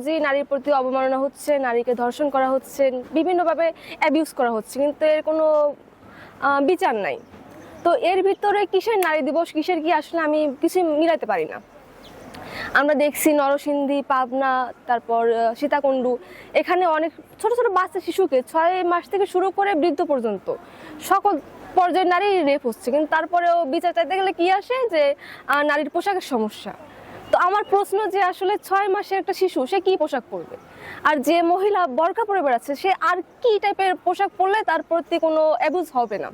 রোজই নারীর প্রতি অবমাননা হচ্ছে, নারীকে ধর্ষণ করা হচ্ছে, বিভিন্নভাবে অ্যাবিউজ করা হচ্ছে, কিন্তু এর কোনো বিচার নাই। তো এর ভিতরে কিসের নারী দিবস, কিসের কি আসলে আমি কিছু মিলাতে পারি না। আমরা দেখছি নরসিংদী, পাবনা, তারপর সীতাকুণ্ডু, এখানে অনেক ছোট ছোট বাচ্চা শিশুকে 6 মাস থেকে শুরু করে বৃদ্ধ পর্যন্ত সকল পর্যায়ের নারী রেপ হচ্ছে, কিন্তু তারপরেও বিচার চাইতে গেলে কি আসে যে নারীর পোশাকের সমস্যা। তো আমার প্রশ্ন যে আসলে 6 মাসের একটা শিশু সে কি পোশাক পরবে, আর যে মহিলা বোরকা পরে বেড়াচ্ছে সে আর কি টাইপের পোশাক পরলে তার প্রতি কোনো অ্যাবিউজ হবে না।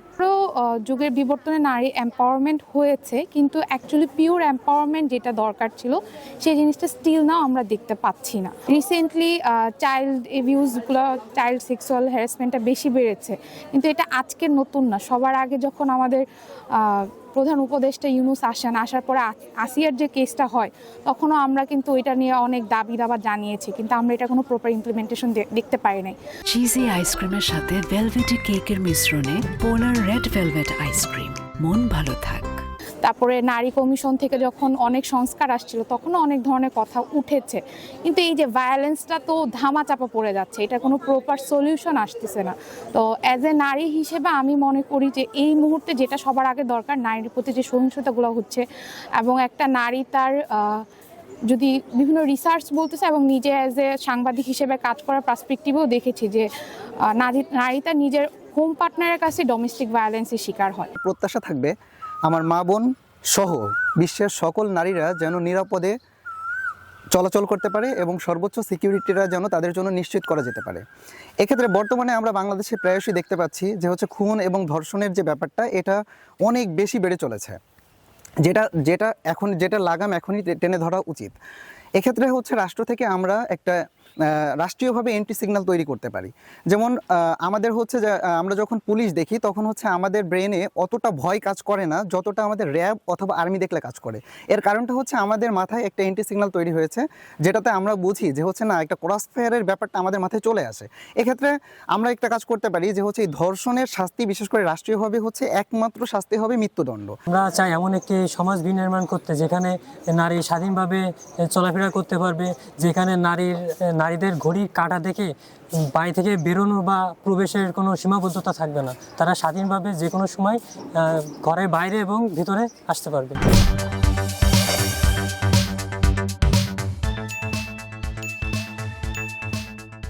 যুগের বিবর্তনে নারী এম্পাওয়ারমেন্ট হয়েছে, কিন্তু অ্যাকচুয়ালি পিওর এম্পাওয়ারমেন্ট যেটা দরকার ছিল সেই জিনিসটা স্টিল নাও আমরা দেখতে পাচ্ছি না। রিসেন্টলি চাইল্ড অ্যাবিউজগুলো, চাইল্ড সেক্সুয়াল হ্যারাসমেন্টটা বেশি বেড়েছে, কিন্তু এটা আজকের নতুন না। সবার আগে যখন আমাদের প্রধান উপদেষ্টা ইউনূস আসার পরে আসিয়ার যে কেসটা হয়, তখনও আমরা কিন্তু এটা নিয়ে অনেক দাবি দাবা জানিয়েছি, কিন্তু আমরা এটা কোনো প্রপার ইমপ্লিমেন্টেশন দেখতে পাই নাই। চিজি আইসক্রিমের সাথে ভেলভেটি কেকের মিশ্রণে পোলার রেড ভেলভেট আইসক্রিম, মন ভালো থাক। তারপরে নারী কমিশন থেকে যখন অনেক সংস্কার আসছিল তখনও অনেক ধরনের কথা উঠেছে, কিন্তু এই যে ভায়োলেন্সটা তো ধামাচাপা পড়ে যাচ্ছে, এটা কোনো প্রপার সলিউশন আসতেছে না। তো অ্যাজ এ নারী হিসেবে আমি মনে করি যে এই মুহূর্তে যেটা সবার আগে দরকার, নারীর প্রতি যে সহিংসতাগুলো হচ্ছে, এবং একটা নারী তার যদি বিভিন্ন রিসার্চ বলতেছে এবং নিজে অ্যাজ এ সাংবাদিক হিসেবে কাজ করার পার্সপেক্টিভেও দেখেছি যে নারী তার নিজের হোম পার্টনারের কাছে ডোমেস্টিক ভায়োলেন্সের শিকার হয়। প্রত্যাশা থাকবে আমার মা বোন সহ বিশ্বের সকল নারীরা যেন নিরাপদে চলাচল করতে পারে এবং সর্বোচ্চ সিকিউরিটিরা যেন তাদের জন্য নিশ্চিত করা যেতে পারে। এক্ষেত্রে বর্তমানে আমরা বাংলাদেশে প্রায়শই দেখতে পাচ্ছি যে খুন এবং ধর্ষণের যে ব্যাপারটা, এটা অনেক বেশি বেড়ে চলেছে, যেটা লাগাম এখনই টেনে ধরা উচিত। এক্ষেত্রে রাষ্ট্র থেকে আমরা একটা রাষ্ট্রীয়ভাবে এন্ট্রি সিগন্যাল তৈরি করতে পারি। যেমন আমাদের যে আমরা যখন পুলিশ দেখি তখন আমাদের ব্রেনে অতটা ভয় কাজ করে না যতটা আমাদের র্যাব অথবা আর্মি দেখলে কাজ করে। এর কারণটা আমাদের মাথায় একটা এন্ট্রি সিগন্যাল তৈরি হয়েছে, যেটাতে আমরা বুঝি যে না, একটা ক্রস ফায়ারের ব্যাপারটা আমাদের মাথায় চলে আসে। এক্ষেত্রে আমরা একটা কাজ করতে পারি যে এই ধর্ষণের শাস্তি বিশেষ করে রাষ্ট্রীয়ভাবে একমাত্র শাস্তি হবে মৃত্যুদণ্ড। আমরা চাই এমন একটি সমাজ বিনির্মাণ করতে যেখানে নারী স্বাধীনভাবে চলাফেরা করতে পারবে, যেখানে নারীদের ঘড়ির কাঁটা দেখে বাড়ি থেকে বেরোনো বা প্রবেশের কোনো সীমাবদ্ধতা থাকবে না। তারা স্বাধীনভাবে যে কোনো সময় ঘরের বাইরে এবং ভিতরে আসতে পারবে।